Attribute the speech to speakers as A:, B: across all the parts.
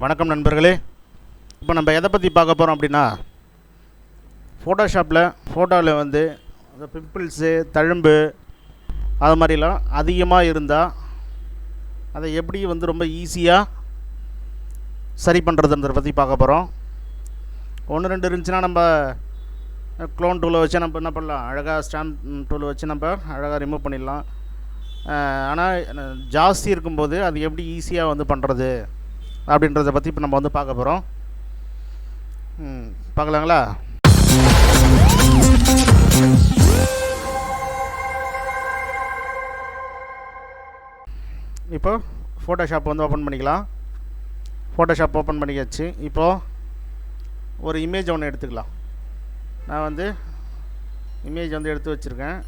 A: வணக்கம் நண்பர்களே. இப்போ நம்ம எதை பற்றி பார்க்க போகிறோம் அப்படின்னா, ஃபோட்டோவில் வந்து அந்த பிம்பிள்ஸு, தழும்பு அது மாதிரிலாம் அதிகமாக இருந்தால் அதை எப்படி வந்து ரொம்ப ஈஸியாக சரி பண்ணுறதுன்றதை பற்றி பார்க்க போகிறோம். ஒன்று ரெண்டு இருந்துச்சுன்னா நம்ம க்ளோன் டூலை வச்சு நம்ம என்ன பண்ணலாம், அழகாக ஸ்டாம்ப் டூலை வச்சு நம்ம அழகாக ரிமூவ் பண்ணிடலாம். ஆனால் ஜாஸ்தி இருக்கும்போது அது எப்படி ஈஸியாக வந்து பண்ணுறது அப்படின்றத பற்றி இப்போ நம்ம வந்து பார்க்க போகிறோம். பார்க்கலாங்களா? இப்போ ஃபோட்டோஷாப் வந்து ஓப்பன் பண்ணிக்கலாம். ஃபோட்டோஷாப் ஓப்பன் பண்ணியாச்சு. இப்போது ஒரு இமேஜ் ஒன்று எடுத்துக்கலாம். நான் வந்து இமேஜ் வந்து எடுத்து வச்சுருக்கேன்.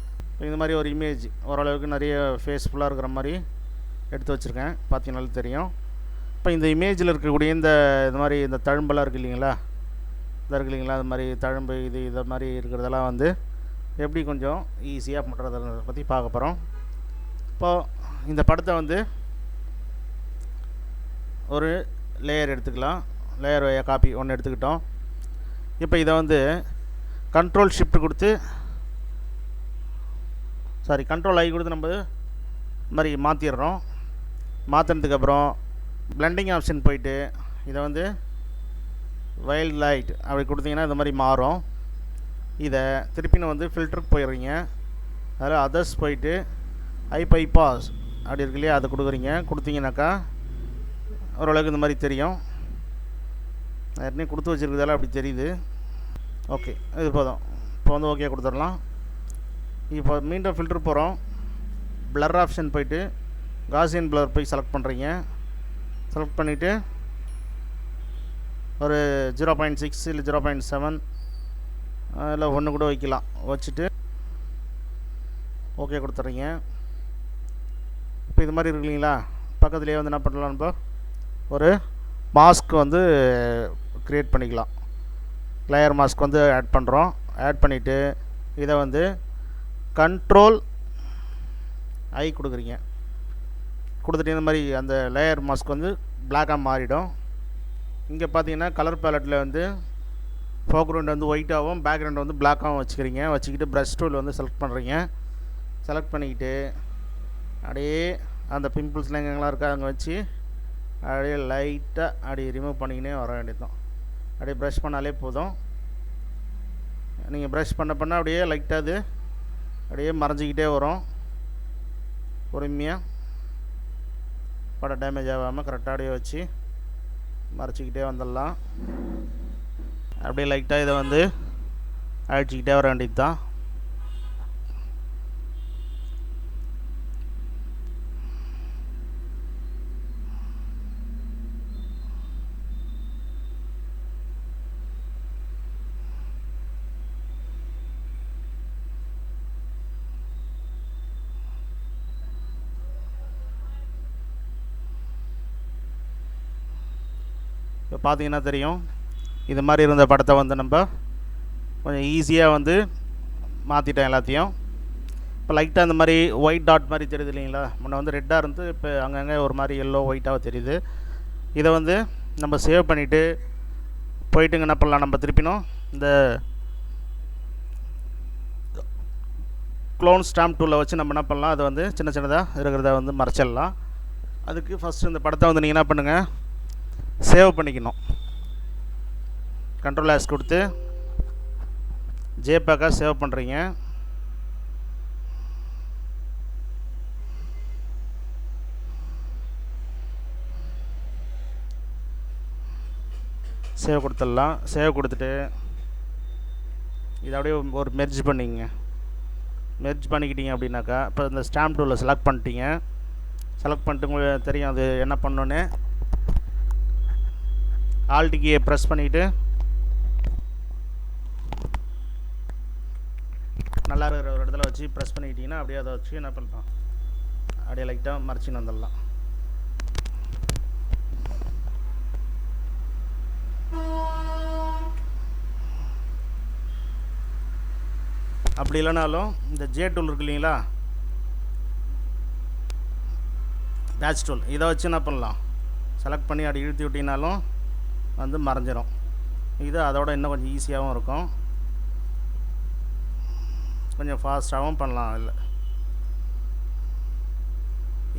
A: இந்த மாதிரி ஒரு இமேஜ் ஓரளவுக்கு நிறைய ஃபேஸ்ஃபுல்லாக இருக்கிற மாதிரி எடுத்து வச்சுருக்கேன். பார்த்தீங்கன்னாலும் தெரியும். இப்போ இந்த இமேஜில் இருக்கக்கூடிய இந்த மாதிரி இந்த தழும்பெல்லாம் இருக்குது இல்லைங்களா, அது மாதிரி தழும்பு இதை மாதிரி இருக்கிறதெல்லாம் வந்து எப்படி கொஞ்சம் ஈஸியாக பண்ணுறதை பற்றி பார்க்க போகிறோம். இப்போது இந்த படத்தை வந்து ஒரு லேயர் எடுத்துக்கலாம். லேயர் காப்பி ஒன்று எடுத்துக்கிட்டோம். இப்போ இதை வந்து கண்ட்ரோல் ஐ கொடுத்து நம்ம இந்த மாதிரி மாற்றிடுறோம். மாற்றினதுக்கப்புறம் பிளெண்டிங் ஆப்ஷன் போயிட்டு இதை வந்து வைல்ட் லைட் அப்படி கொடுத்தீங்கன்னா இந்த மாதிரி மாறும். இதை திருப்பின்னு வந்து ஃபில்டருக்கு போயிடுறீங்க. அதில் அதர்ஸ் போயிட்டு ஐபாஸ் அப்படி இருக்கு இல்லையா, அதை கொடுத்தீங்கன்னாக்கா ஓரளவுக்கு இந்த மாதிரி தெரியும். ஏற்கனவே கொடுத்து வச்சுருக்கிறதால அப்படி தெரியுது. ஓகே, இது போதும். இப்போ வந்து ஓகே கொடுத்துடலாம். இப்போ மீண்டும் ஃபில்டர் போகிறோம். பிளர் ஆப்ஷன் போயிட்டு காசியன் பிளர் போய் செலக்ட் பண்ணுறீங்க. செலக்ட் பண்ணிவிட்டு ஒரு 0.6 இல்லை 0.7 இல்லை 1 கூட வைக்கலாம். வச்சுட்டு ஓகே கொடுத்துட்றீங்க. இப்போ இது மாதிரி இருக்கு இல்லைங்களா, பக்கத்துலேயே வந்து என்ன பண்ணலாம், இப்போ ஒரு மாஸ்க் வந்து க்ரியேட் பண்ணிக்கலாம். லேயர் மாஸ்க் வந்து ஆட் பண்ணுறோம். ஆட் பண்ணிவிட்டு இதை வந்து கண்ட்ரோல் ஐ கொடுக்குறீங்க. கொடுத்துட்டு இந்த மாதிரி அந்த லேயர் மாஸ்க் வந்து பிளாக்காக மாறிடும். இங்கே பார்த்தீங்கன்னா கலர் பேலட்டில் வந்து ஃபோக்ரவுண்ட் வந்து ஒயிட்டாகவும் பேக்ரவுண்ட் வந்து பிளாக்காகவும் வச்சுக்கிட்டு ப்ரஷ் டூல் வந்து செலக்ட் பண்ணுறீங்க. செலக்ட் பண்ணிக்கிட்டு அப்படியே அந்த பிம்பிள்ஸ்லாம் எங்கெங்கெல்லாம் இருக்கா அங்கே வச்சு அப்படியே லைட்டாக அப்படியே ரிமூவ் பண்ணிக்கினே வர வேண்டியதுதான். அப்படியே ப்ரஷ் பண்ணாலே போதும். நீங்கள் ப்ரஷ் பண்ண அப்படியே லைட்டாக அது அப்படியே மறைஞ்சிக்கிட்டே வரும். பொறுமையாக படம் டேமேஜ் ஆகாமல் கரெக்டாக அப்படியே வச்சு மறைச்சிக்கிட்டே வந்துடலாம். அப்படியே லைட்டாக இதை வந்து அழிச்சிக்கிட்டே வர வேண்டியது தான். இப்போ பார்த்தீங்கன்னா தெரியும், இது மாதிரி இருந்த படத்தை வந்து நம்ம கொஞ்சம் ஈஸியாக வந்து மாற்றிட்டேன் எல்லாத்தையும். இப்போ லைட்டாக இந்த மாதிரி ஒயிட் டாட் மாதிரி தெரியுது இல்லைங்களா, முன்ன வந்து ரெட்டாக இருந்து இப்போ அங்கங்கே ஒரு மாதிரி எல்லோ ஒயிட்டாக தெரியுது. இதை வந்து நம்ம சேவ் பண்ணிவிட்டு போயிட்டுங்க என்ன பண்ணலாம், நம்ம திருப்பினோம் இந்த க்ளோன் ஸ்டாம்ப் டூலை வச்சு நம்ம என்ன பண்ணலாம், அதை வந்து சின்ன சின்னதாக இருக்கிறத வந்து மறைச்சிடலாம். அதுக்கு ஃபஸ்ட்டு இந்த படத்தை வந்து நீங்கள் என்ன பண்ணுங்கள், சேவ் பண்ணிக்கணும். கண்ட்ரோல் ஆஸ் கொடுத்து ஜேபேக்காக சேவ் பண்ணுறீங்க. சேவ் கொடுத்துடலாம். சேவ் கொடுத்துட்டு இதை அப்படியே ஒரு மெர்ஜ் பண்ணிங்க. மெர்ஜ் பண்ணிக்கிட்டீங்க அப்படின்னாக்கா இப்போ இந்த ஸ்டாம்ப் டூலில் செலக்ட் பண்ணிட்டீங்க. செலக்ட் பண்ணிட்டு உங்களுக்கு தெரியும் அது என்ன பண்ணணுன்னு. ஆல்ட் கீயை ப்ரெஸ் பண்ணிவிட்டு நல்லா இருக்கிற ஒரு இடத்துல வச்சு ப்ரெஸ் பண்ணிக்கிட்டிங்கன்னா அப்படியே அதை வச்சு என்ன பண்ணலாம், அப்படியே லைட்டாக மறைச்சின்னு வந்துடலாம். அப்படி இல்லைனாலும் இந்த ஜே டூல் இருக்கு இல்லைங்களா, பேட்ச் டூல், இதை வச்சு என்ன பண்ணலாம், செலக்ட் பண்ணி அப்படி இழுத்தி விட்டினாலும் வந்து மறைஞ்சிரும். இது அதோட இன்னும் கொஞ்சம் ஈஸியாகவும் இருக்கும், கொஞ்சம் ஃபாஸ்ட்டாகவும் பண்ணலாம். இல்லை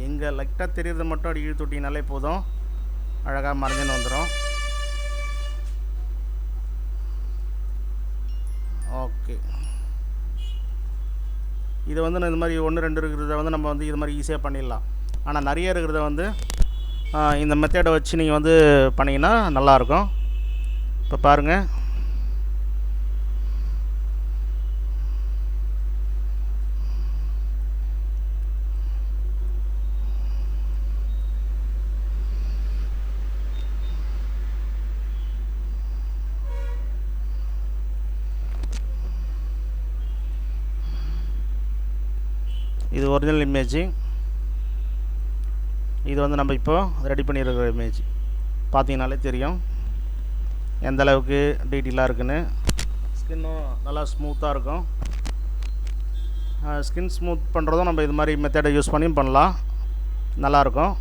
A: எங்கே லைட்டாக தெரியுறது மட்டும் அப்படி இழுத்து விட்டினாலே போதும், அழகாக மறைஞ்சுன்னு வந்துடும். ஓகே, இது வந்து இந்த மாதிரி 1 2 இருக்கிறத வந்து நம்ம வந்து இது மாதிரி ஈஸியாக பண்ணிடலாம். ஆனால் நிறைய இருக்கிறத வந்து இந்த மெத்தடை வச்சு நீங்கள் வந்து பண்ணிங்கன்னா நல்லாயிருக்கும். இப்போ பாருங்கள், இது ஒரிஜினல் இமேஜ். இது வந்து நம்ம இப்போ ரெடி பண்ணியிருக்கிற இமேஜ். பார்த்தீங்கனாலே தெரியும் எந்த அளவுக்கு டீட்டெயிலாக இருக்குன்னு. ஸ்கின்னும் நல்லா ஸ்மூத்தாக இருக்கும். ஸ்கின் ஸ்மூத் பண்ணுறதும் நம்ம இது மாதிரி மெத்தடை யூஸ் பண்ணி பண்ணலாம், நல்லாயிருக்கும்.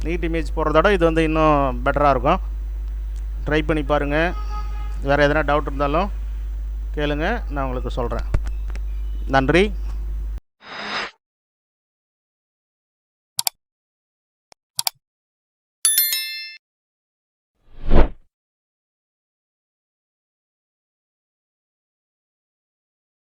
A: நீட் இமேஜ் போடுறதோட இது வந்து இன்னும் பெட்டராக இருக்கும். ட்ரை பண்ணி பாருங்கள். வேறு எதனா டவுட் இருந்தாலும் கேளுங்க, நான் உங்களுக்கு சொல்கிறேன். நன்றி.